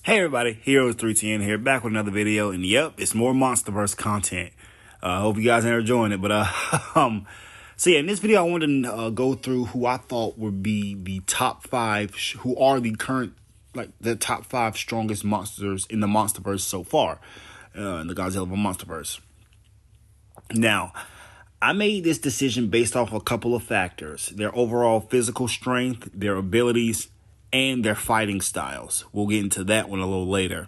Hey everybody, Heroes310 here, back with another video, and yep, it's more Monsterverse content. Hope you guys are enjoying it, but so yeah, in this video I wanted to go through who I thought would be the top 5, who are the current, the top 5 strongest monsters in the Monsterverse so far, in the Godzilla Monsterverse. Now, I made this decision based off a couple of factors: their overall physical strength, their abilities, and their fighting styles. We'll get into that one a little later.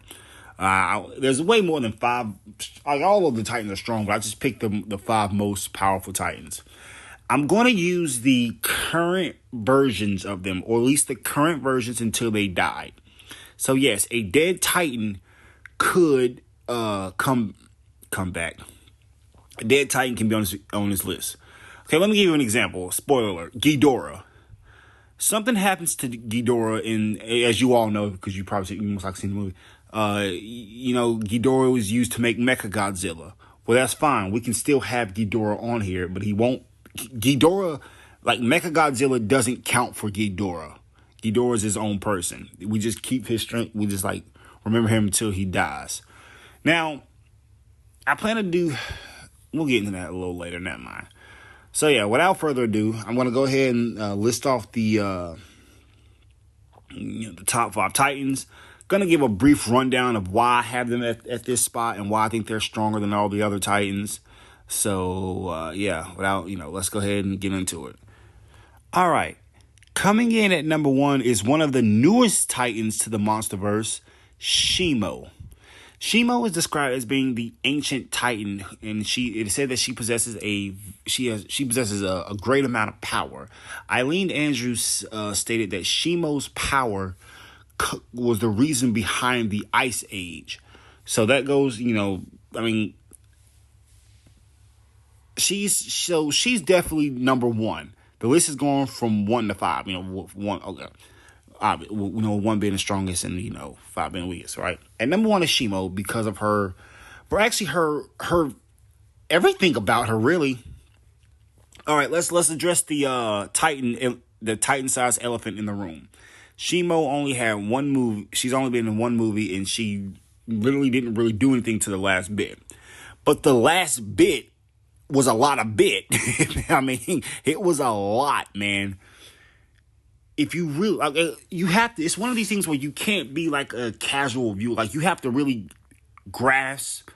There's way more than 5. All of the Titans are strong, but I just picked the 5 most powerful Titans. I'm going to use the current versions of them, or at least the current versions until they die. So yes, a dead Titan could come back. A dead Titan can be on this list. Okay, let me give you an example. Spoiler alert: Ghidorah. Something happens to Ghidorah as you all know, because you most likely seen the movie. Ghidorah was used to make Mechagodzilla. Well, that's fine. We can still have Ghidorah on here, but he won't. Ghidorah, Mechagodzilla doesn't count for Ghidorah. Ghidorah is his own person. We just keep his strength. We just remember him until he dies. Now, I plan to do. We'll get into that a little later. Never mind. So yeah, without further ado, I'm going to go ahead and list off the top 5 Titans. Going to give a brief rundown of why I have them at this spot and why I think they're stronger than all the other Titans. So yeah, let's go ahead and get into it. All right, coming in at number 1 is one of the newest Titans to the Monsterverse, Shimo. Shimo is described as being the ancient Titan, and it said that she possesses a great amount of power. Eileen Andrews stated that Shimo's power was the reason behind the Ice Age. So that goes, she's definitely number 1. The list is going from 1 to 5. 1. Okay. 1 being the strongest and 5 being the weakest, right? And number 1 is Shimo because of her everything about her, really. All right, let's address the Titan-sized elephant in the room. Shimo only had 1 movie. She's only been in 1 movie, and she literally didn't really do anything to the last bit. But the last bit was a lot of bit. It was a lot, man. If you really, you have to, it's one of these things where you can't be like a casual view. You have to really grasp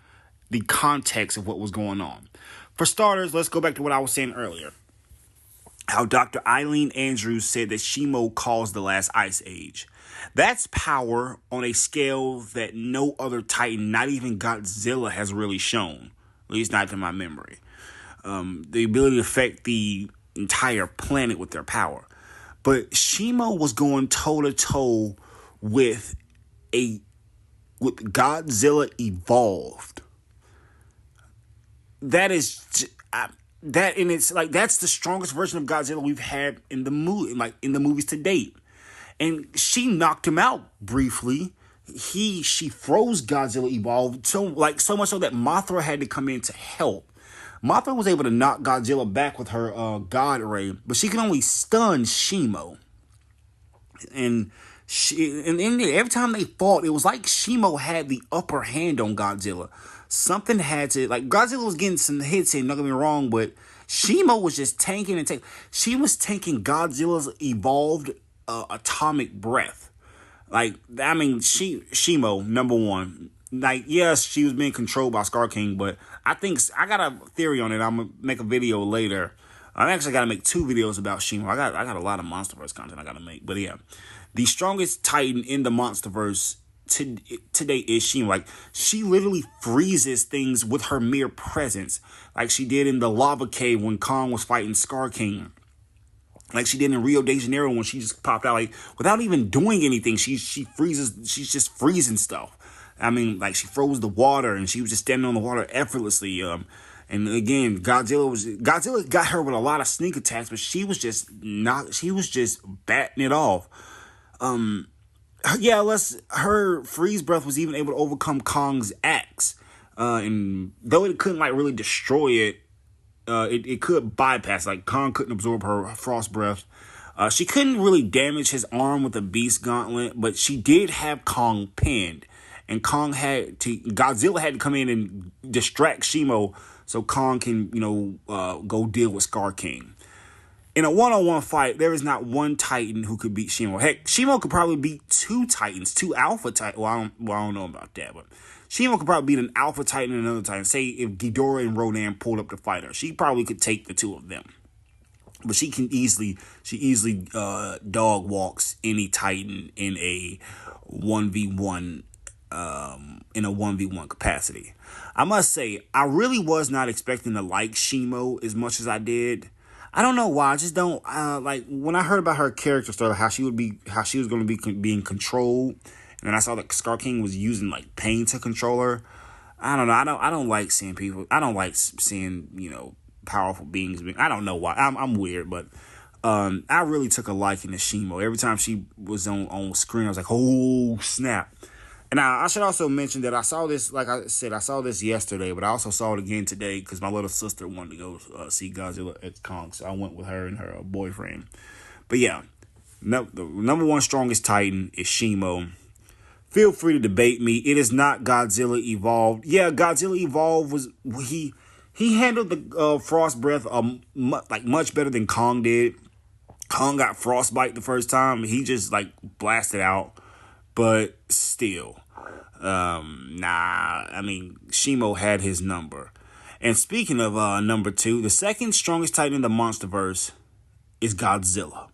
the context of what was going on. For starters, let's go back to what I was saying earlier. How Dr. Eileen Andrews said that Shimo caused the last Ice Age. That's power on a scale that no other Titan, not even Godzilla, has really shown. At least not to my memory. The ability to affect the entire planet with their power. But Shimo was going toe-to-toe with Godzilla Evolved. That's the strongest version of Godzilla we've had in the movies to date. And she knocked him out briefly. She froze Godzilla Evolved so much so that Mothra had to come in to help. Mothra was able to knock Godzilla back with her God Ray, but she could only stun Shimo. And every time they fought, it was like Shimo had the upper hand on Godzilla. Something had to, Godzilla was getting some hits in, don't get me wrong, but Shimo was just tanking and tanking. She was tanking Godzilla's evolved atomic breath. Shimo, number 1. Yes, she was being controlled by Scar King, but I got a theory on it. I'm gonna make a video later. I actually got to make 2 videos about Shimo. I got a lot of Monsterverse content I got to make, but yeah, the strongest Titan in the Monsterverse today is Shimo. She literally freezes things with her mere presence, like she did in the lava cave when Kong was fighting Scar King. Like she did in Rio de Janeiro when she just popped out, without even doing anything. She freezes. She's just freezing stuff. She froze the water, and she was just standing on the water effortlessly. And again, Godzilla got her with a lot of sneak attacks, but she was just batting it off. Her freeze breath was even able to overcome Kong's axe. And though it couldn't really destroy it, it could bypass. Kong couldn't absorb her frost breath. She couldn't really damage his arm with a beast gauntlet, but she did have Kong pinned. And Godzilla had to come in and distract Shimo so Kong can, go deal with Scar King. In a one-on-one fight, there is not one Titan who could beat Shimo. Heck, Shimo could probably beat two Titans, two Alpha Titans. Well, I don't know about that, but Shimo could probably beat an Alpha Titan and another Titan. Say if Ghidorah and Rodan pulled up to fight her, she probably could take the two of them. But she easily dog walks any Titan in a 1v1 capacity. I must say, I really was not expecting to like Shimo as much as I did. I don't know why. I just don't like when I heard about her character story, how she was going to be being controlled, and then I saw that Scar King was using like pain to control her. I don't know. I don't like seeing people. I don't like seeing powerful beings. I don't know why. I'm weird, but I really took a liking to Shimo. Every time she was on screen, I was like, oh snap. And I should also mention that I saw this, like I said, I saw this yesterday, but I also saw it again today because my little sister wanted to go see Godzilla X Kong, so I went with her and her boyfriend. But yeah, the number one strongest Titan is Shimo. Feel free to debate me. It is not Godzilla Evolved. Yeah, Godzilla Evolved was he handled the frost breath much better than Kong did. Kong got frostbite the first time. He just blasted out. But still, Shimo had his number. And speaking of number two, the second strongest Titan in the Monsterverse is Godzilla.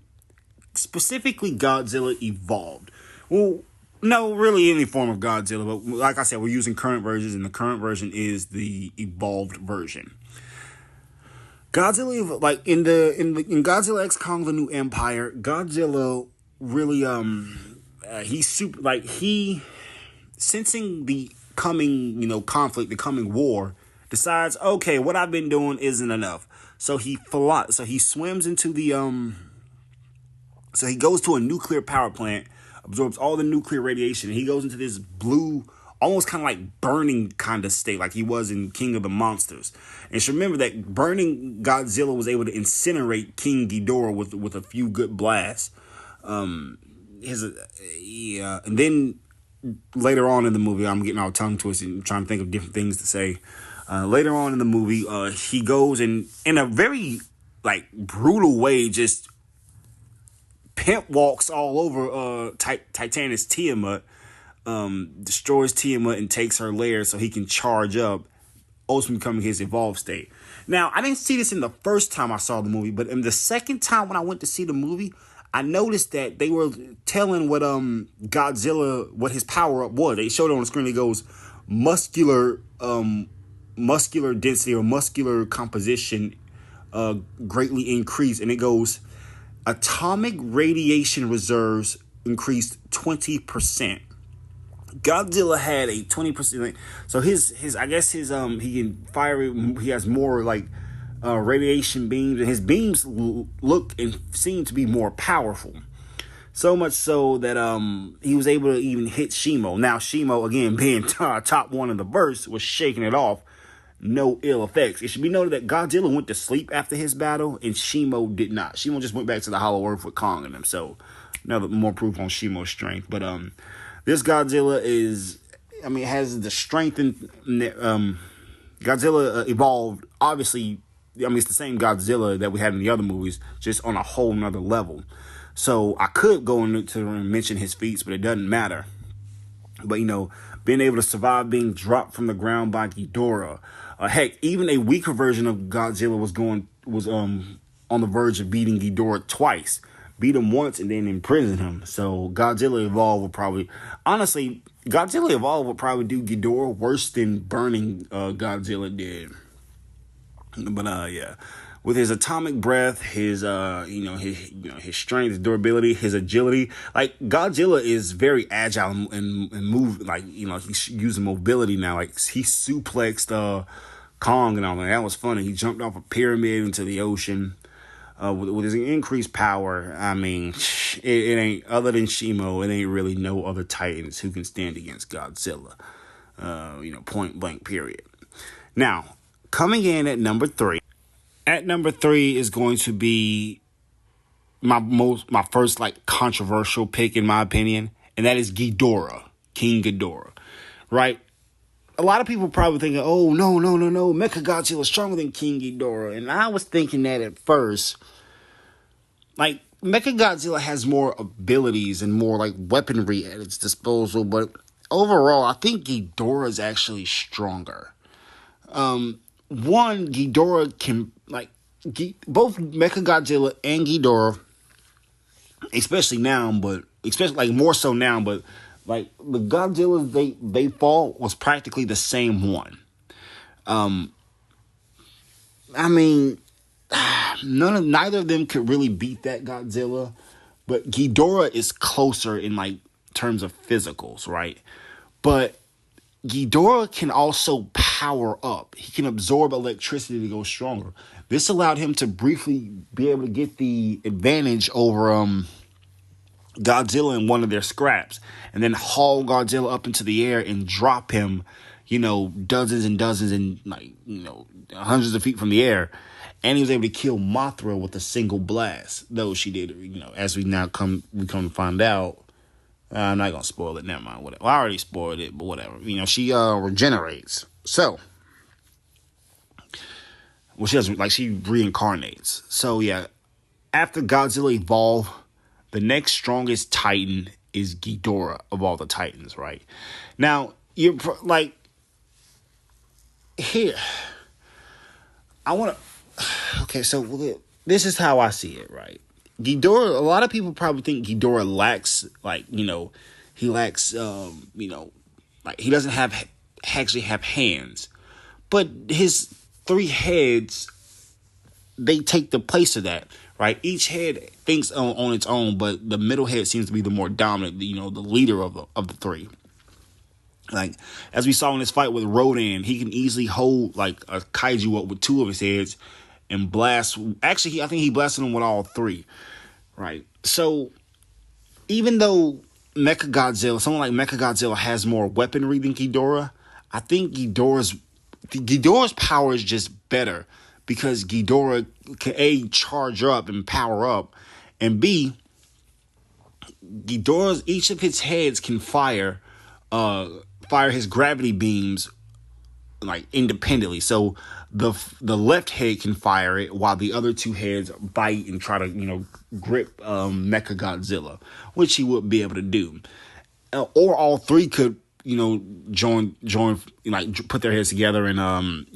Specifically, Godzilla Evolved. Well, no, really any form of Godzilla. But like I said, we're using current versions, and the current version is the evolved version. Godzilla, in Godzilla X Kong: The New Empire, Godzilla really sensing the coming, conflict, the coming war, decides, okay, what I've been doing isn't enough. So he swims into so he goes to a nuclear power plant, absorbs all the nuclear radiation, and he goes into this blue, almost kind of like burning kind of state, like he was in King of the Monsters. And you should remember that burning Godzilla was able to incinerate King Ghidorah with a few good blasts. And then later on in the movie, I'm getting all tongue twisted and trying to think of different things to say. Later on in the movie, he goes and in a very brutal way, just pimp walks all over Titanus Tiamat, destroys Tiamat and takes her lair so he can charge up, ultimately becoming his evolved state. Now, I didn't see this in the first time I saw the movie, but in the second time when I went to see the movie, I noticed that they were telling what Godzilla, what his power up was. They showed it on the screen. It goes muscular density or muscular composition greatly increased, and it goes atomic radiation reserves increased 20%. Godzilla had a 20%. So his I guess he can fire. He has more radiation beams, and his beams look and seem to be more powerful. So much so that he was able to even hit Shimo. Now Shimo, again being top one in the verse, was shaking it off. No ill effects. It should be noted that Godzilla went to sleep after his battle, and Shimo did not. Shimo just went back to the Hollow Earth with Kong and them. So another more proof on Shimo's strength. But this Godzilla has the strength in Godzilla Evolved. Obviously, it's the same Godzilla that we had in the other movies, just on a whole nother level. So I could go into and mention his feats, but it doesn't matter. But being able to survive being dropped from the ground by Ghidorah. Heck, even a weaker version of Godzilla was on the verge of beating Ghidorah twice. Beat him once and then imprison him. So Godzilla Evolved would probably do Ghidorah worse than burning Godzilla did. But yeah, with his atomic breath, his his strength, his durability, his agility, Godzilla is very agile and move, he's using mobility now. He suplexed Kong and all that. That was funny. He jumped off a pyramid into the ocean with his increased power. It ain't, other than Shimo, it ain't really no other Titans who can stand against Godzilla. Point blank period. Now, coming in at number 3. At number 3 is going to be my first like controversial pick in my opinion, and that is Ghidorah, King Ghidorah, right? A lot of people probably thinking, oh no, Mechagodzilla is stronger than King Ghidorah, and I was thinking that at first. Like, Mechagodzilla has more abilities and more, like, weaponry at its disposal, but overall, I think Ghidorah is actually stronger. One, Ghidorah can, like, both Mechagodzilla and Ghidorah, especially now, but, especially, like, more so now, but, like, the Godzillas they fought was practically the same one. I mean, neither of them could really beat that Godzilla, but Ghidorah is closer in like terms of physicals, right? But Ghidorah can also power up. He can absorb electricity to go stronger. This allowed him to briefly be able to get the advantage over Godzilla in one of their scraps, and then haul Godzilla up into the air and drop him, dozens and dozens and hundreds of feet from the air. And he was able to kill Mothra with a single blast, though she did, as we come to find out. I'm not gonna spoil it. Never mind. Whatever. Well, I already spoiled it, but whatever. She regenerates. So, well, she doesn't, she reincarnates. So yeah, after Godzilla evolved, the next strongest Titan is Ghidorah of all the Titans. Right now, you're here. I want to. Okay, so this is how I see it, right? Ghidorah, a lot of people probably think Ghidorah lacks, he lacks, he doesn't actually have hands. But his 3 heads, they take the place of that, right? Each head thinks on its own, but the middle head seems to be the more dominant, the leader of the 3. Like, as we saw in this fight with Rodan, he can easily hold, a kaiju up with 2 of his heads and blast. Actually, I think he blasted him with all 3, right? So, even though someone like Mechagodzilla has more weaponry than Ghidorah, I think Ghidorah's power is just better because Ghidorah can A, charge up and power up, and B, each of his heads can fire his gravity beams independently. So the left head can fire it while the other 2 heads bite and try to grip Mechagodzilla, which he would be able to do. Or all 3 could join put their heads together and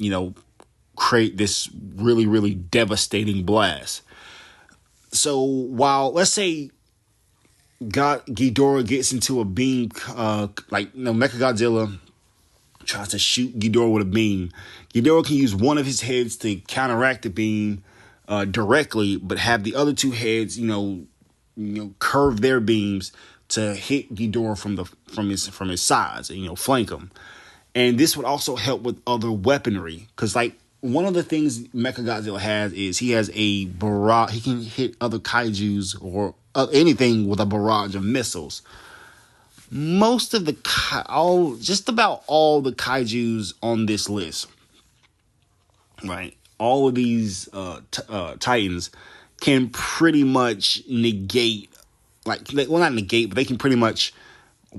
create this really, really devastating blast. So while, let's say, Ghidorah gets into a beam, Mechagodzilla tries to shoot Ghidorah with a beam. Ghidorah can use one of his heads to counteract the beam directly, but have the other 2 heads, curve their beams to hit Ghidorah from his sides and flank him. And this would also help with other weaponry, because one of the things Mechagodzilla has is he has a barrage. He can hit other kaijus or anything with a barrage of missiles. Most of just about all the kaijus on this list, right? All of these Titans can pretty much negate, not negate, but they can pretty much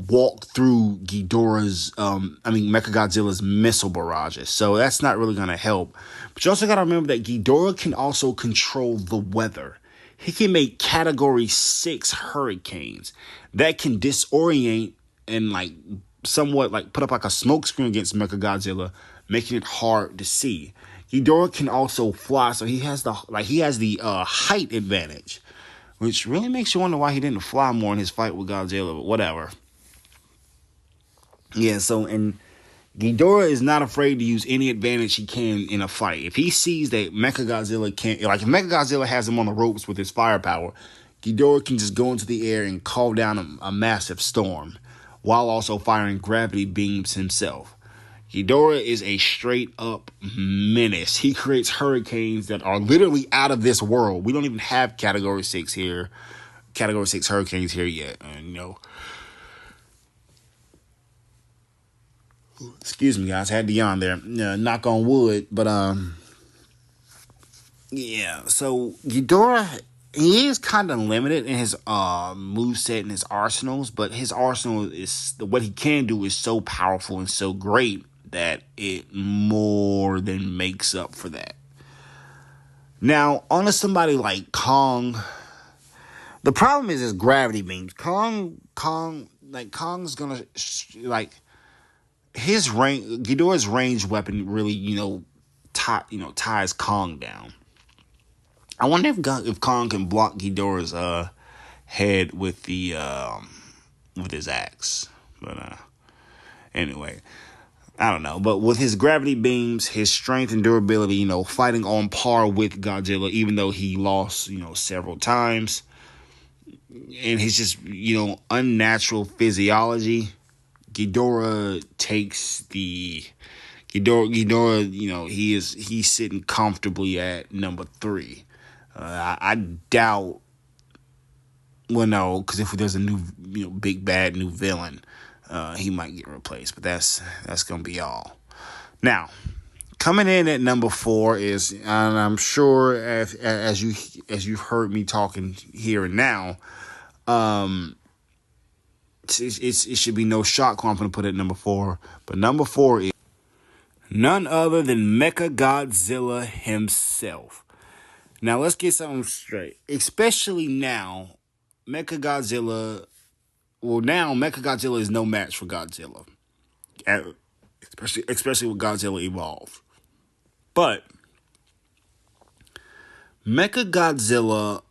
walk through Mechagodzilla's missile barrages. So that's not really going to help. But you also got to remember that Ghidorah can also control the weather. He can make Category 6 hurricanes that can disorient and somewhat put up a smoke screen against Mechagodzilla, making it hard to see. Ghidorah can also fly, so he has the height advantage, which really makes you wonder why he didn't fly more in his fight with Godzilla, but whatever. Yeah, and Ghidorah is not afraid to use any advantage he can in a fight. If he sees that Mechagodzilla can't, if Mechagodzilla has him on the ropes with his firepower, Ghidorah can just go into the air and call down a massive storm, while also firing gravity beams himself. Ghidorah is a straight up menace. He creates hurricanes that are literally out of this world. We don't even have Category 6 hurricanes here yet. Excuse me, guys. Had to yawn there. Knock on wood. But, yeah. So, Ghidorah, he is kind of limited in his moveset and his arsenals, but his arsenal is what he can do is so powerful and so great that it more than makes up for that. Now, on to somebody like Kong, the problem is his gravity beams. Kong's gonna like his range. Ghidorah's ranged weapon really, ties Kong down. I wonder if Kong can block Ghidorah's head with his axe. But anyway, I don't know. But with his gravity beams, his strength and durability, fighting on par with Godzilla, even though he lost, several times, and his just, unnatural physiology, Ghidorah takes the Ghidorah, he's sitting comfortably at number 3. I doubt. Well, no, because if there's a new, big bad new villain, he might get replaced. But that's gonna be all. Now, coming in at number 4 is, and I'm sure as you've heard me talking here and now, it should be no shock who I'm gonna put it at number 4. But number 4 is none other than Mechagodzilla himself. Now, let's get something straight. Especially now, Mechagodzilla is no match for Godzilla. Especially with Godzilla Evolved. But Mechagodzilla,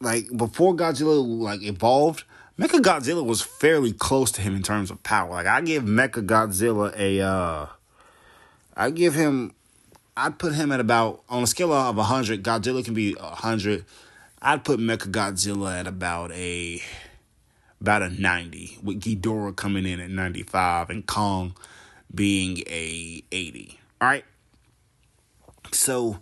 before Godzilla, evolved, Mechagodzilla was fairly close to him in terms of power. I give Mechagodzilla I'd put him at about, on a scale of 100, Godzilla can be 100. I'd put Mechagodzilla at about a 90, with Ghidorah coming in at 95 and Kong being a 80. All right. So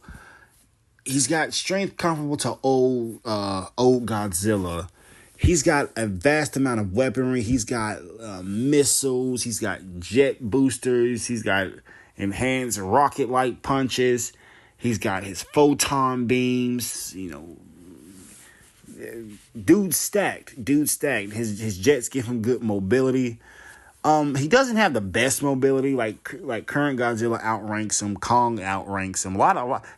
he's got strength comparable to old Godzilla. He's got a vast amount of weaponry. He's got missiles. He's got jet boosters. He's got enhanced rocket-like punches. He's got his photon beams. Dude's stacked. His jets give him good mobility. He doesn't have the best mobility. Like current Godzilla outranks him. Kong outranks him.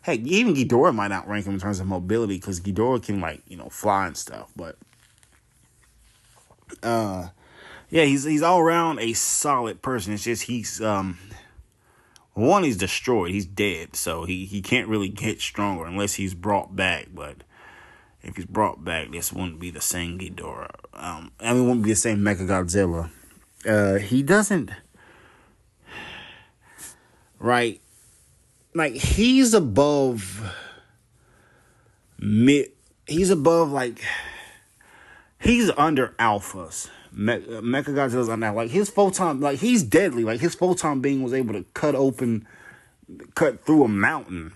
Heck, even Ghidorah might outrank him in terms of mobility, because Ghidorah can fly and stuff. But he's all around a solid person. It's just he's destroyed. He's dead, so he can't really get stronger unless he's brought back. But if he's brought back, this wouldn't be the same Ghidorah. It wouldn't be the same Mechagodzilla. He doesn't, right? He's above mid. He's above he's under alphas. Mechagodzilla's under his photon. He's deadly. His photon beam was able to cut through a mountain.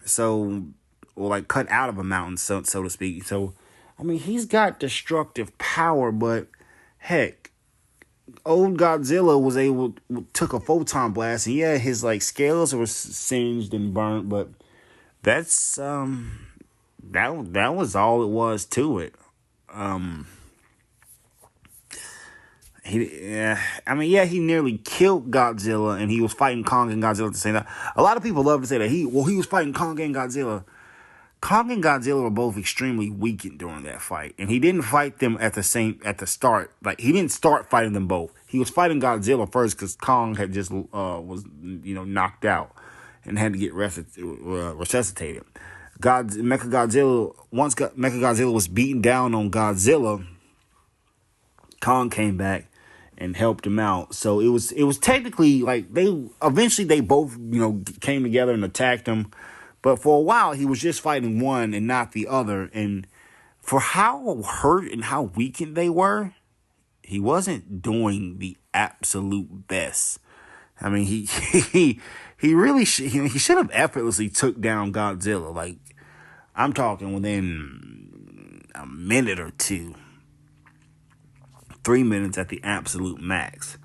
Or cut out of a mountain, so to speak. So, he's got destructive power, but heck, old Godzilla took a photon blast, and his scales were singed and burnt, but that's that was all it was to it. He nearly killed Godzilla, and he was fighting Kong and Godzilla at the same time. A lot of people love to say that he was fighting Kong and Godzilla. Kong and Godzilla were both extremely weakened during that fight, and he didn't fight them at the start. He didn't start fighting them both. He was fighting Godzilla first because Kong had just was knocked out and had to get resuscitated. Once Mechagodzilla was beaten down on Godzilla, Kong came back and helped him out. So it was technically they both came together and attacked him. But for a while, he was just fighting one and not the other. And for how hurt and how weakened they were, he wasn't doing the absolute best. He really he should have effortlessly took down Godzilla. I'm talking within a minute or two. 3 minutes at the absolute max.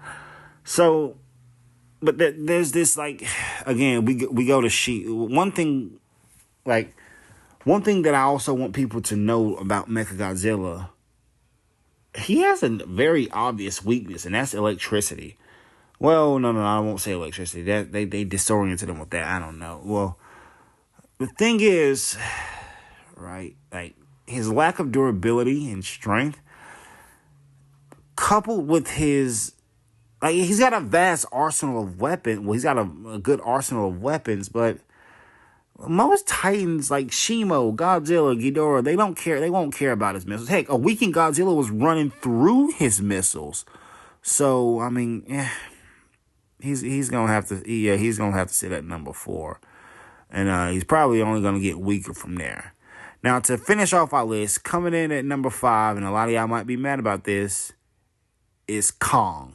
So, but there's this again, we go to Shimo. One thing, One thing that I also want people to know about Mechagodzilla, he has a very obvious weakness, and that's electricity. Well, no, I won't say electricity. That they disoriented him with that. I don't know. Well, the thing is, right, like his lack of durability and strength, coupled with his, like, he's got a vast arsenal of weapons. Well, he's got a good arsenal of weapons, but most Titans like Shimo, Godzilla, Ghidorah, they don't care. They won't care about his missiles. Heck, a weakened Godzilla was running through his missiles. So I mean, he's gonna have to. Yeah, he's gonna have to sit at number 4, and he's probably only gonna get weaker from there. Now, to finish off our list, coming in at number 5, and a lot of y'all might be mad about this, is Kong.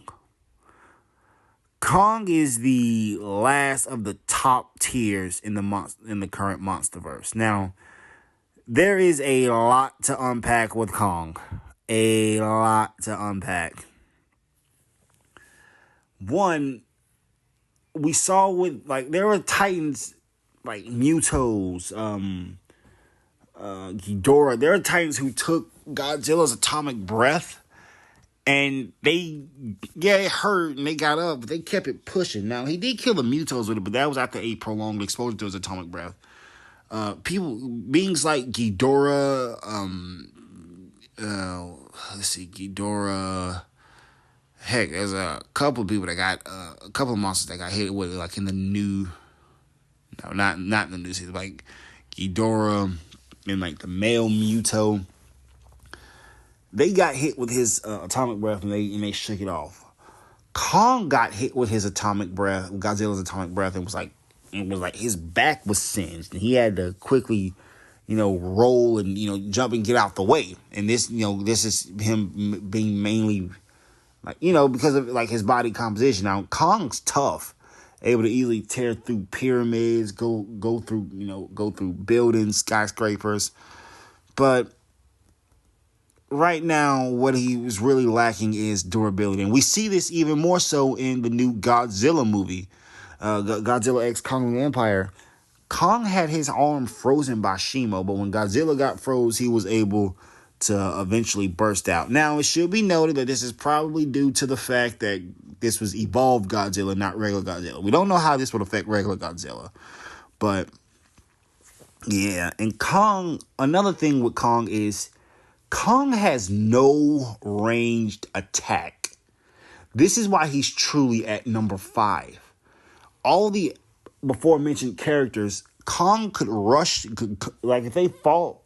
Kong is the last of the top tiers in the current Monsterverse. Now, there is a lot to unpack with Kong. A lot to unpack. One, we saw with, like, there were Titans like Mutos, Ghidorah. There are Titans who took Godzilla's atomic breath, and it hurt and they got up, but they kept it pushing. Now, he did kill the Mutos with it, but that was after a prolonged exposure to his atomic breath. Beings like Ghidorah, let's see, Ghidorah. Heck, there's a couple of people that got, a couple of monsters that got hit with it, like in the new, no, not in the new season, like Ghidorah and like the male Muto. They got hit with his atomic breath, and they shook it off. Kong got hit with his atomic breath, Godzilla's atomic breath, and it was like his back was singed, and he had to quickly, roll and jump and get out the way. And this is him being mainly like because of like his body composition. Now, Kong's tough, able to easily tear through pyramids, go through buildings, skyscrapers, but right now, what he was really lacking is durability. And we see this even more so in the new Godzilla movie, Godzilla X Kong of the Empire. Kong had his arm frozen by Shimo, but when Godzilla got froze, he was able to eventually burst out. Now, it should be noted that this is probably due to the fact that this was evolved Godzilla, not regular Godzilla. We don't know how this would affect regular Godzilla, but yeah. And Kong, another thing with Kong is Kong has no ranged attack. This is why he's truly at number 5. All the before mentioned characters, Kong could rush, like if they fall,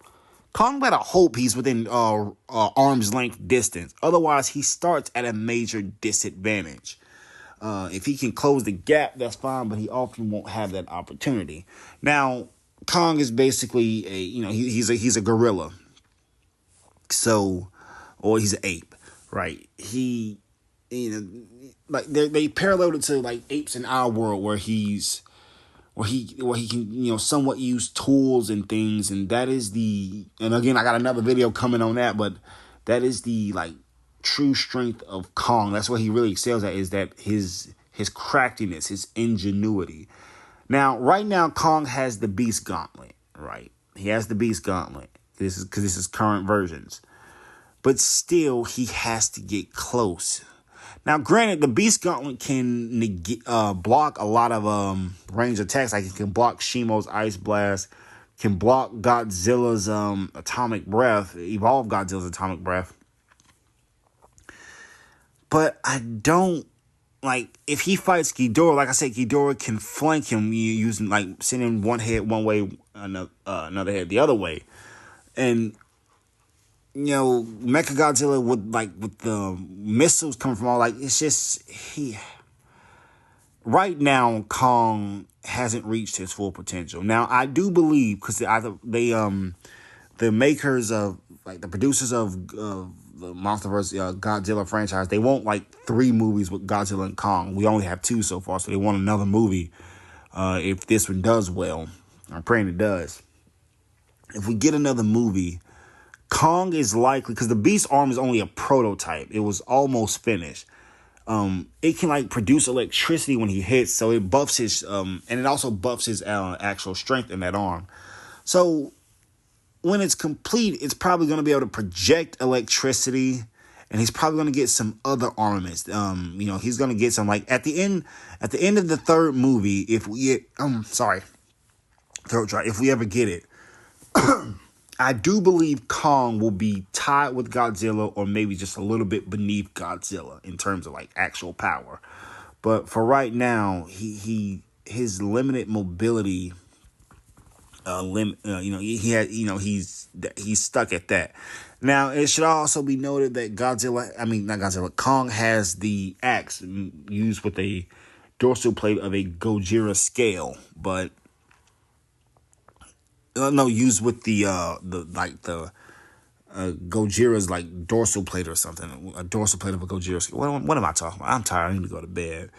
Kong better hope he's within arm's length distance. Otherwise, he starts at a major disadvantage. If he can close the gap, that's fine, but he often won't have that opportunity. Now, Kong is basically he's a gorilla. So, or he's an ape, right? He, like they paralleled it to like apes in our world, where he can somewhat use tools and things, and that is and again, I got another video coming on that, but that is the like true strength of Kong. That's what he really excels at, is that his craftiness, his ingenuity. Now, right now, Kong has the Beast Gauntlet, right? He has the Beast Gauntlet. This is current versions. But still, he has to get close. Now, granted, the Beast Gauntlet can block a lot of range attacks. Like, it can block Shimo's Ice Blast, can block Godzilla's Atomic Breath, evolve Godzilla's Atomic Breath. But I don't, like, if he fights Ghidorah, like I said, Ghidorah can flank him using, like, sending one head one way, another head the other way. And, Mechagodzilla with the missiles coming from all, like, it's just, right now, Kong hasn't reached his full potential. Now, I do believe, because the makers of, like, the producers of the Monsterverse Godzilla franchise, they want, like, 3 movies with Godzilla and Kong. We only have 2 so far, so they want another movie if this one does well. I'm praying it does. If we get another movie, Kong is likely, because the Beast arm is only a prototype. It was almost finished. It can like produce electricity when he hits, so it buffs his and it also buffs his actual strength in that arm. So when it's complete, it's probably going to be able to project electricity, and he's probably going to get some other armaments. He's going to get some, like, at the end of the third movie, if we ever get it, I do believe Kong will be tied with Godzilla, or maybe just a little bit beneath Godzilla in terms of like actual power. But for right now, his limited mobility, he's stuck at that. Now, it should also be noted that Kong has the axe used with a dorsal plate of a Gojira scale, but used with the Gojira's like dorsal plate or something, a dorsal plate of a Gojira scale. What am I talking about? I'm tired. I need to go to bed.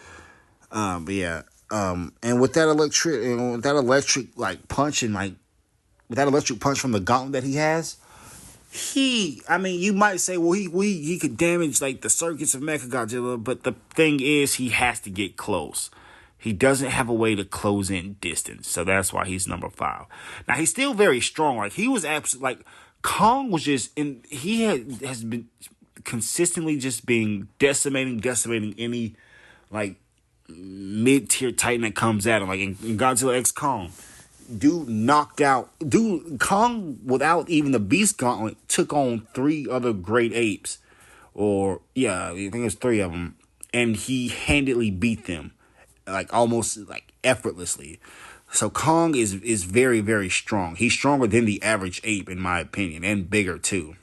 And with that electric like punch, and like with that electric punch from the gauntlet that he has, you might say, well, he could damage like the circuits of Mechagodzilla, but the thing is, he has to get close. He doesn't have a way to close in distance, so that's why he's number 5. Now, he's still very strong. Like, he was absolutely, like, Kong was just, has been consistently just being decimating any, like, mid-tier Titan that comes at him. Like, in Godzilla X Kong, Kong, without even the Beast Gauntlet, took on 3 other great apes. I think it was 3 of them. And he handily beat them. Like almost like effortlessly. So Kong is very, very strong. He's stronger than the average ape, in my opinion, and bigger too.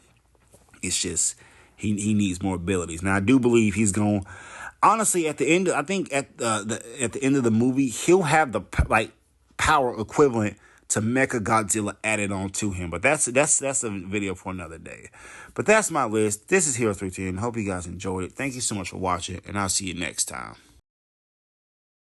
It's just he needs more abilities. Now, I do believe he's going. Honestly, at the end, I think at the end of the movie, he'll have the power equivalent to Mechagodzilla added on to him. But that's a video for another day. But that's my list. This is Hero 310. Hope you guys enjoyed it. Thank you so much for watching, and I'll see you next time.